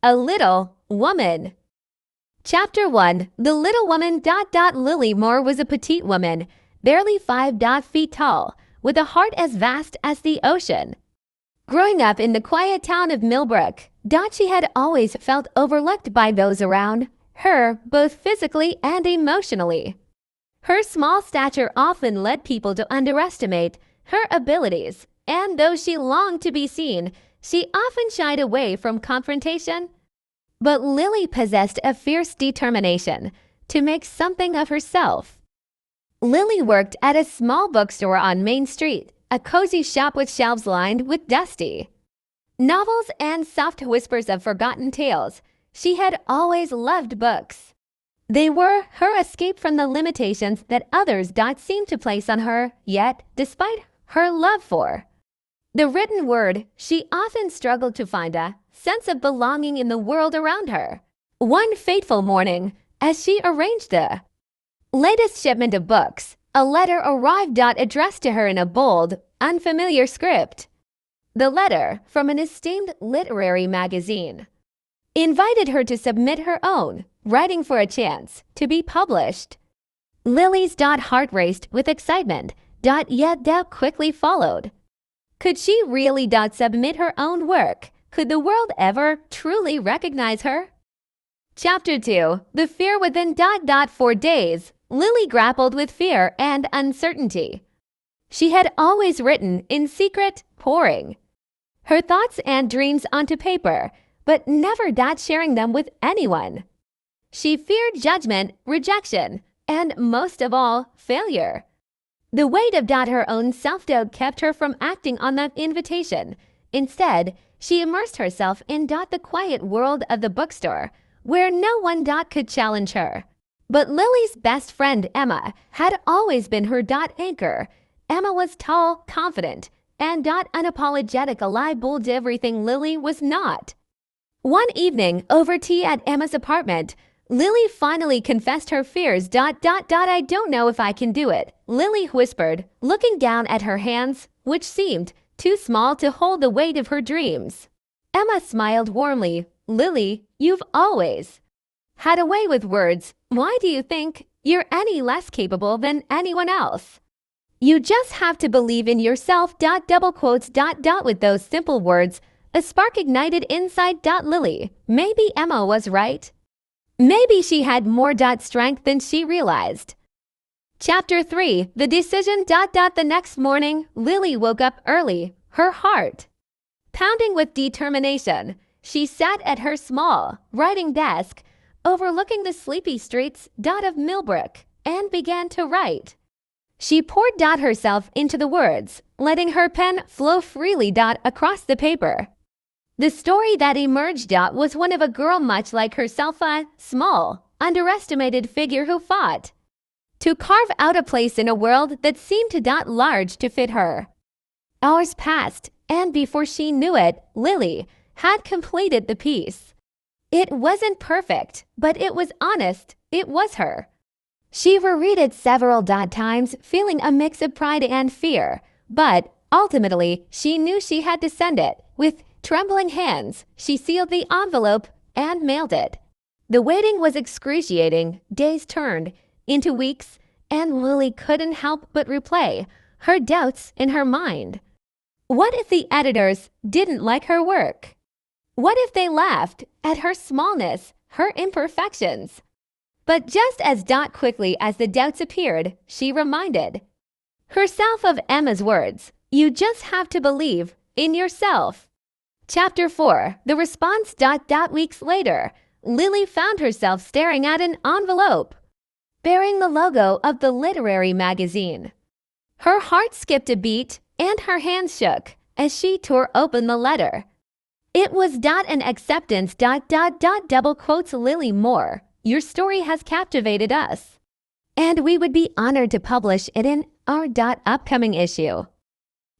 A Little Woman. Chapter 1. The Little Woman. Lily Moore was a petite woman, barely 5 feet tall, with a heart as vast as the ocean. Growing up in the quiet town of Millbrook, she had always felt overlooked by those around her, both physically and emotionally. Her small stature often led people to underestimate her abilities, and though she longed to be seen, she often shied away from confrontation. But Lily possessed a fierce determination to make something of herself. Lily worked at a small bookstore on Main Street, a cozy shop with shelves lined with dusty novels and soft whispers of forgotten tales. She had always loved books. They were her escape from the limitations that others seemed to place on her, yet, despite her love for the written word, she often struggled to find a sense of belonging in the world around her. One fateful morning, as she arranged the latest shipment of books, a letter arrived addressed to her in a bold, unfamiliar script. The letter, from an esteemed literary magazine, invited her to submit her own writing for a chance to be published. Lily's heart raced with excitement, yet doubt quickly followed. Could she really submit her own work? Could the world ever truly recognize her? Chapter 2. The Fear Within. For days, Lily grappled with fear and uncertainty. She had always written in secret, pouring her thoughts and dreams onto paper, but never sharing them with anyone. She feared judgment, rejection, and most of all, failure. The weight of her own self-doubt kept her from acting on that invitation. Instead, she immersed herself in the quiet world of the bookstore, where no one could challenge her. But Lily's best friend, Emma, had always been her anchor. Emma was tall, confident, and unapologetic, bold everything Lily was not. One evening, over tea at Emma's apartment, Lily finally confessed her fears. I don't know if I can do it, Lily whispered, looking down at her hands, which seemed too small to hold the weight of her dreams. Emma smiled warmly. Lily, you've always had a way with words. Why do you think you're any less capable than anyone else? You just have to believe in yourself. With those simple words, a spark ignited inside Lily. Maybe Emma was right. Maybe she had more strength than she realized. Chapter 3. The Decision. The next morning, Lily woke up early, her heart pounding with determination. She sat at her small writing desk, overlooking the sleepy streets of Millbrook, and began to write. She poured herself into the words, letting her pen flow freely across the paper. The story that emerged was one of a girl much like herself, a small, underestimated figure who fought to carve out a place in a world that seemed large to fit her. Hours passed, and before she knew it, Lily had completed the piece. It wasn't perfect, but it was honest. It was her. She reread it several times, feeling a mix of pride and fear, but ultimately she knew she had to send it. With trembling hands, she sealed the envelope and mailed it. The waiting was excruciating. Days turned into weeks, and Lily couldn't help but replay her doubts in her mind. What if the editors didn't like her work? What if they laughed at her smallness, her imperfections? But just as quickly as the doubts appeared, she reminded herself of Emma's words. You just have to believe in yourself. Chapter 4. The Response. Weeks later, Lily found herself staring at an envelope bearing the logo of the literary magazine. Her heart skipped a beat, and her hands shook as she tore open the letter. It was an acceptance. Lily Moore, your story has captivated us, and we would be honored to publish it in our upcoming issue.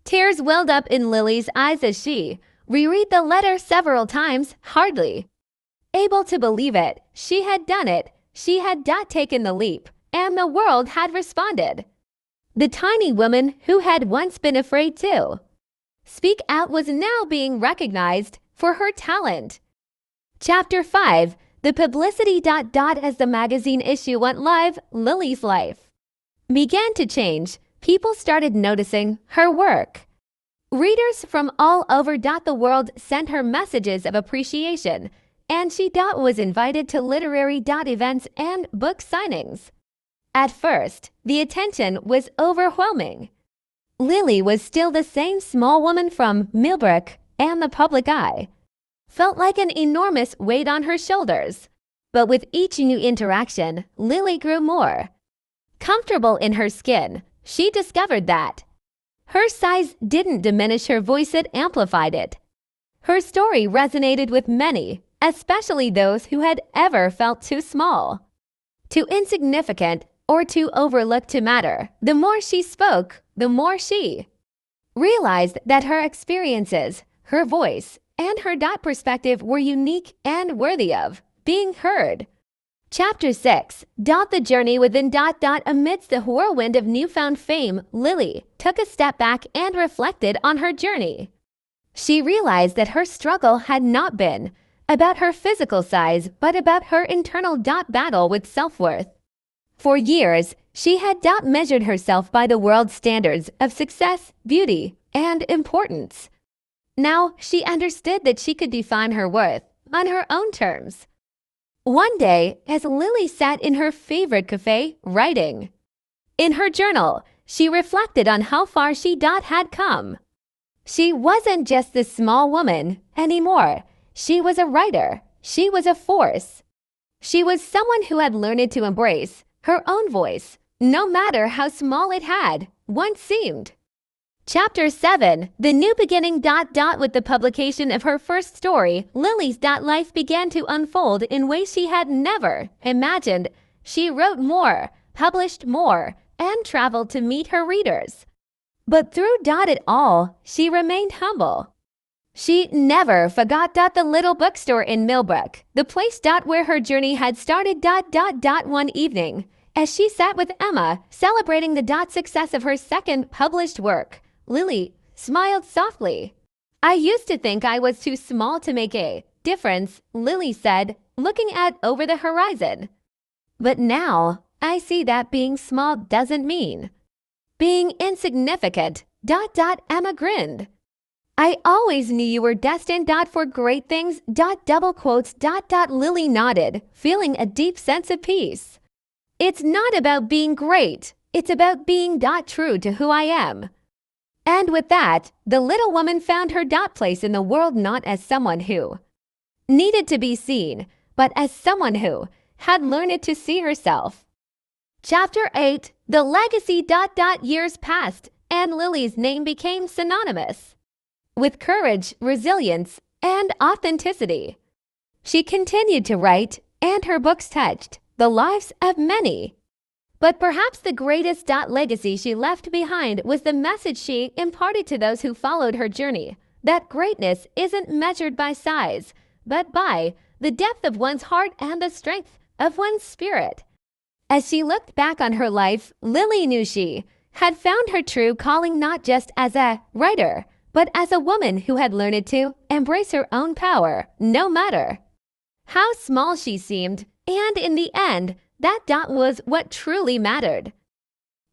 Tears welled up in Lily's eyes as she reread the letter several times, hardly able to believe it. She had done it. She had taken the leap, and the world had responded. The tiny woman who had once been afraid to speak out was now being recognized for her talent. Chapter 5, The Publicity. As the magazine issue went live, Lily's life began to change. People started noticing her work. Readers from all over the world sent her messages of appreciation, and she was invited to literary events and book signings. At first, the attention was overwhelming. Lily was still the same small woman from Millbrook, and the public eye felt like an enormous weight on her shoulders. But with each new interaction, Lily grew more comfortable in her skin. She discovered that her size didn't diminish her voice, it amplified it. Her story resonated with many, especially those who had ever felt too small, too insignificant, or too overlooked to matter. The more she spoke, the more she realized that her experiences, her voice, and her perspective were unique and worthy of being heard. Chapter 6, The Journey Within. Amidst the whirlwind of newfound fame, Lily took a step back and reflected on her journey. She realized that her struggle had not been about her physical size, but about her internal battle with self-worth. For years, she had measured herself by the world's standards of success, beauty, and importance. Now, she understood that she could define her worth on her own terms. One day, as Lily sat in her favorite cafe, writing in her journal, she reflected on how far she had come. She wasn't just this small woman anymore. She was a writer. She was a force. She was someone who had learned to embrace her own voice, no matter how small it had once seemed. Chapter 7, The New Beginning. With the publication of her first story, Lily's life began to unfold in ways she had never imagined. She wrote more, published more, and traveled to meet her readers. But through it all, she remained humble. She never forgot the little bookstore in Millbrook, the place where her journey had started. One evening, as she sat with Emma, celebrating the success of her second published work, Lily smiled softly. "I used to think I was too small to make a difference," Lily said, looking out over the horizon. "But now, I see that being small doesn't mean being insignificant. Emma grinned. "I always knew you were destined for great things. Double quotes. Lily nodded, feeling a deep sense of peace. "It's not about being great. It's about being true to who I am." And with that, the little woman found her place in the world, not as someone who needed to be seen, but as someone who had learned to see herself. Chapter 8, The Legacy. Years passed, and Lily's name became synonymous with courage, resilience, and authenticity. She continued to write, and her books touched the lives of many. But perhaps the greatest legacy she left behind was the message she imparted to those who followed her journey, that greatness isn't measured by size, but by the depth of one's heart and the strength of one's spirit. As she looked back on her life, Lily knew she had found her true calling, not just as a writer, but as a woman who had learned to embrace her own power, no matter how small she seemed, and in the end, that was what truly mattered.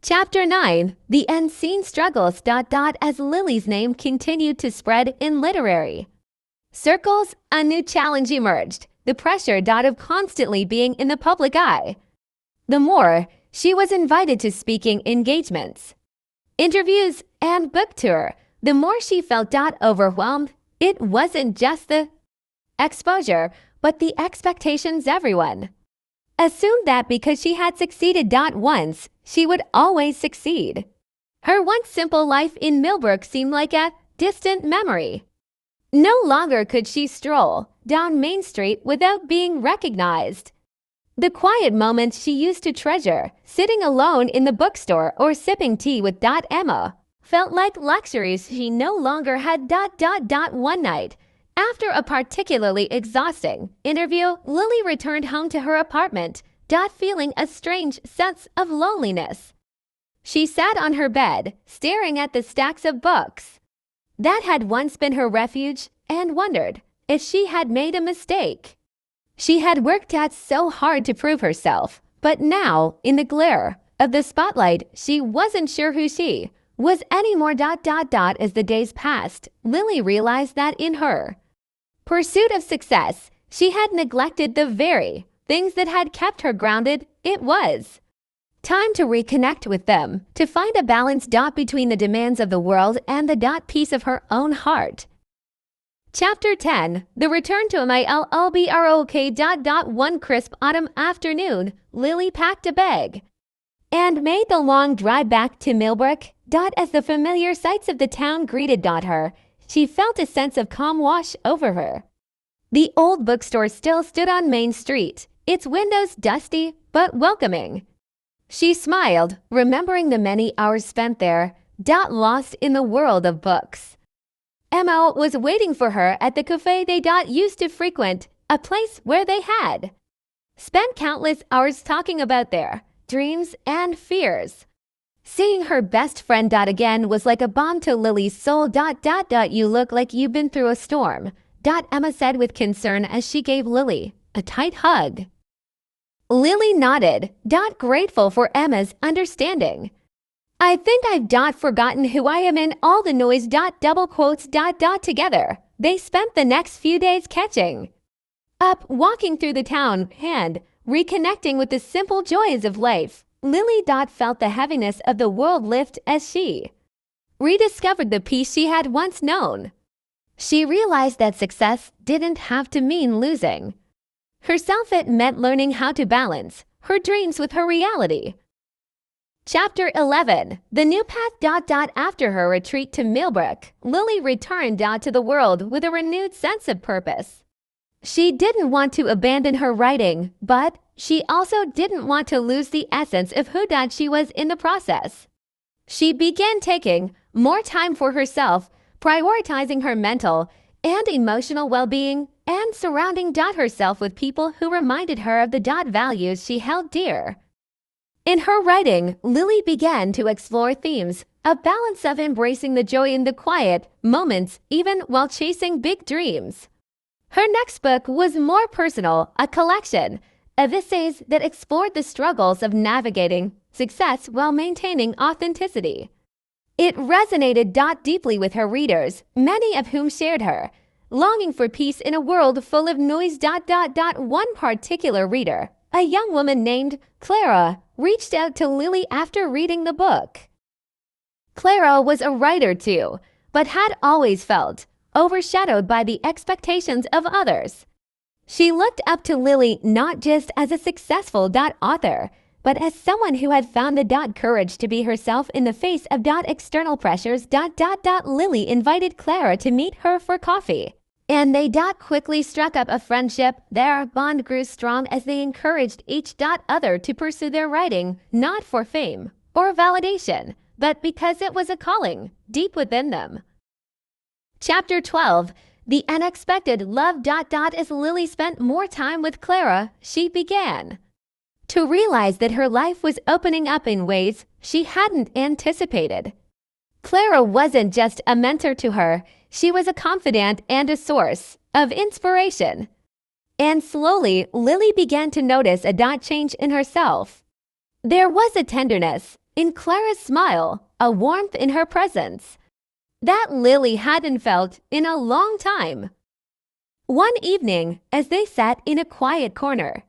Chapter 9, The Unseen Struggles. As Lily's name continued to spread in literary circles, a new challenge emerged, the pressure of constantly being in the public eye. The more she was invited to speaking engagements, interviews, and book tour, the more she felt overwhelmed. It wasn't just the exposure, but the expectations. Everyone assumed that because she had succeeded once, she would always succeed. Her once simple life in Millbrook seemed like a distant memory. No longer could she stroll down Main Street without being recognized. The quiet moments she used to treasure, sitting alone in the bookstore or sipping tea with Emma, felt like luxuries she no longer had. One night, after a particularly exhausting interview, Lily returned home to her apartment, feeling a strange sense of loneliness. She sat on her bed, staring at the stacks of books that had once been her refuge, and wondered, if she had made a mistake. She had worked out so hard to prove herself, but now, in the glare of the spotlight, she wasn't sure who she was anymore. As the days passed, Lily realized that in her pursuit of success, she had neglected the very things that had kept her grounded. It was time to reconnect with them, to find a balance between the demands of the world and the peace of her own heart. Chapter 10. The Return to my LLBROK. One crisp autumn afternoon, Lily packed a bag and made the long drive back to Millbrook. As the familiar sights of the town greeted her, she felt a sense of calm wash over her. The old bookstore still stood on Main Street, its windows dusty but welcoming. She smiled, remembering the many hours spent there, lost in the world of books. Emma was waiting for her at the cafe they used to frequent, a place where they had spent countless hours talking about their dreams and fears. Seeing her best friend again was like a balm to Lily's soul. You look like you've been through a storm, Emma said with concern as she gave Lily a tight hug. Lily nodded, grateful for Emma's understanding. I think I've forgotten who I am in all the noise. Double quotes. Together, they spent the next few days catching up, walking through the town, and reconnecting with the simple joys of life. Lily felt the heaviness of the world lift as she rediscovered the peace she had once known. She realized that success didn't have to mean losing herself. It meant learning how to balance her dreams with her reality. Chapter 11. The New Path. After her retreat to Millbrook, Lily returned to the world with a renewed sense of purpose. She didn't want to abandon her writing, but she also didn't want to lose the essence of who she was in the process. She began taking more time for herself, prioritizing her mental and emotional well-being, and surrounding herself with people who reminded her of the values she held dear. In her writing, Lily began to explore themes, a balance of embracing the joy in the quiet moments even while chasing big dreams. Her next book was more personal, a collection of essays that explored the struggles of navigating success while maintaining authenticity. It resonated deeply with her readers, many of whom shared her longing for peace in a world full of noise. One particular reader, a young woman named Clara, reached out to Lily after reading the book. Clara was a writer too, but had always felt overshadowed by the expectations of others. She looked up to Lily not just as a successful author, but as someone who had found the courage to be herself in the face of external pressures. Lily invited Clara to meet her for coffee, and they quickly struck up a friendship. Their bond grew strong as they encouraged each other to pursue their writing, not for fame or validation, but because it was a calling deep within them. Chapter 12. The Unexpected Love. As Lily spent more time with Clara, she began to realize that her life was opening up in ways she hadn't anticipated. Clara wasn't just a mentor to her, she was a confidant and a source of inspiration. And slowly, Lily began to notice a change in herself. There was a tenderness in Clara's smile, a warmth in her presence that Lily hadn't felt in a long time. One evening, as they sat in a quiet corner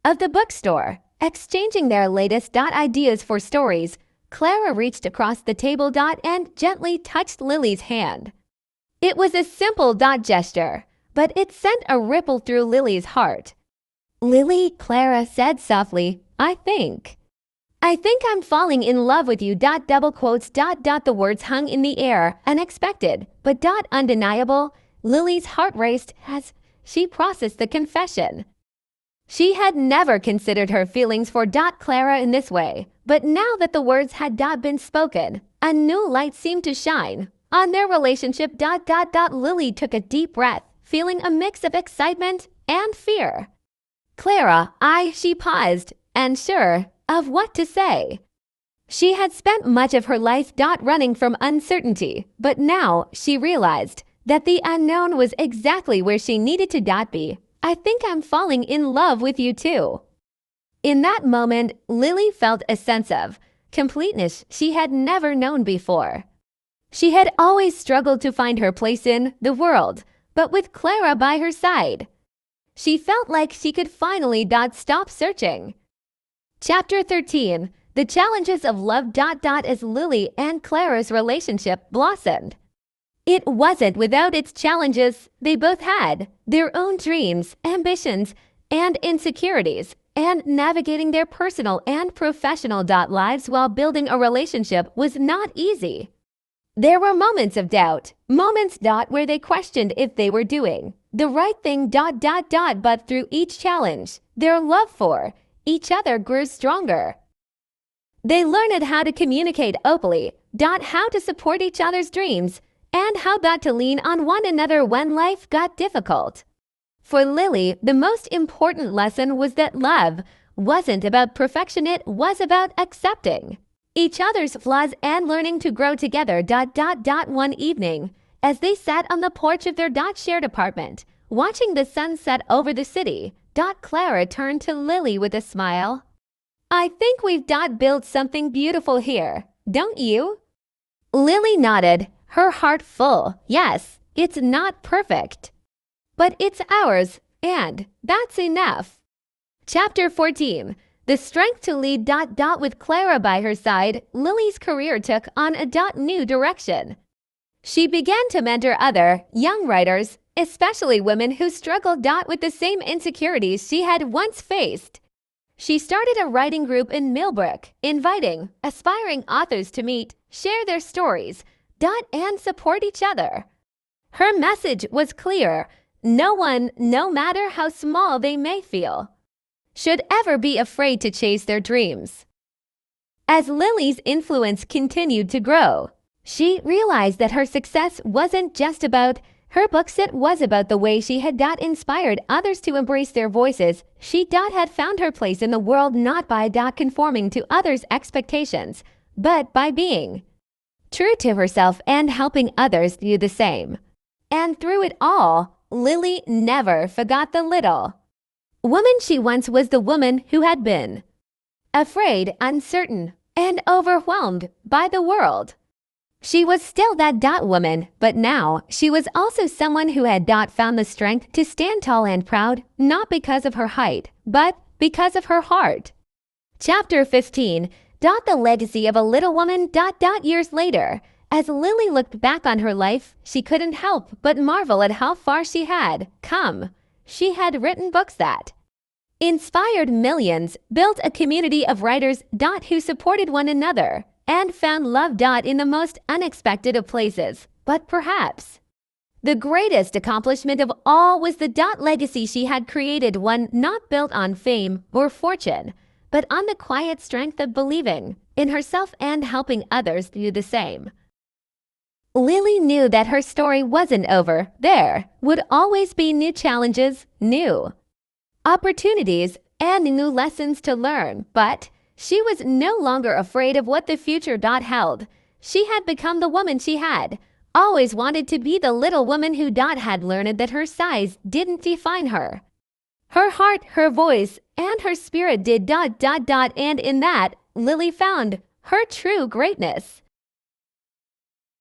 of the bookstore, exchanging their latest ideas for stories, Clara reached across the table and gently touched Lily's hand. It was a simple gesture, but it sent a ripple through Lily's heart. Lily, Clara said softly, I think I'm falling in love with you. Double quotes. The words hung in the air, unexpected, but undeniable. Lily's heart raced as she processed the confession. She had never considered her feelings for Clara in this way, but now that the words had been spoken, a new light seemed to shine on their relationship. Lily took a deep breath, feeling a mix of excitement and fear. Clara, she paused, unsure of what to say. She had spent much of her life running from uncertainty, but now she realized that the unknown was exactly where she needed to be. I think I'm falling in love with you too. In that moment, Lily felt a sense of completeness she had never known before. She had always struggled to find her place in the world, but with Clara by her side, she felt like she could finally stop searching. Chapter 13. The Challenges of Love. As Lily and Clara's relationship blossomed, it wasn't without its challenges. They both had their own dreams, ambitions, and insecurities, and navigating their personal and professional lives while building a relationship was not easy. There were moments of doubt, moments where they questioned if they were doing the right thing. But through each challenge, their love for each other grew stronger. They learned how to communicate openly, how to support each other's dreams, and how to lean on one another when life got difficult. For Lily, the most important lesson was that love wasn't about perfection, it was about accepting each other's flaws and learning to grow together. One evening, as they sat on the porch of their shared apartment, watching the sun set over the city, Clara turned to Lily with a smile. I think we've built something beautiful here, don't you? Lily nodded, her heart full. Yes, it's not perfect, but it's ours, and that's enough. Chapter 14. The strength to lead. With Clara by her side, Lily's career took on a new direction. She began to mentor other young writers, especially women who struggled with the same insecurities she had once faced. She started a writing group in Millbrook, inviting aspiring authors to meet, share their stories, and support each other. Her message was clear: no one, no matter how small they may feel, should ever be afraid to chase their dreams. As Lily's influence continued to grow, she realized that her success wasn't just about her books, it was about the way she had inspired others to embrace their voices. She had found her place in the world not by conforming to others' expectations, but by being true to herself and helping others do the same. And through it all, Lily never forgot the little woman she once was, the woman who had been afraid, uncertain, and overwhelmed by the world. She was still that woman, but now she was also someone who had found the strength to stand tall and proud, not because of her height, but because of her heart. Chapter 15. The Legacy of a Little Woman. Years later, as Lily looked back on her life, she couldn't help but marvel at how far she had come. She had written books that inspired millions, built a community of writers who supported one another, and found love in the most unexpected of places. But perhaps the greatest accomplishment of all was the legacy she had created, one not built on fame or fortune, but on the quiet strength of believing in herself and helping others do the same. Lily knew that her story wasn't over. There would always be new challenges, new opportunities, and new lessons to learn, but she was no longer afraid of what the future held. She had become the woman she had always wanted to be, the little woman who had learned that her size didn't define her. Her heart, her voice, and her spirit did. And in that, Lily found her true greatness.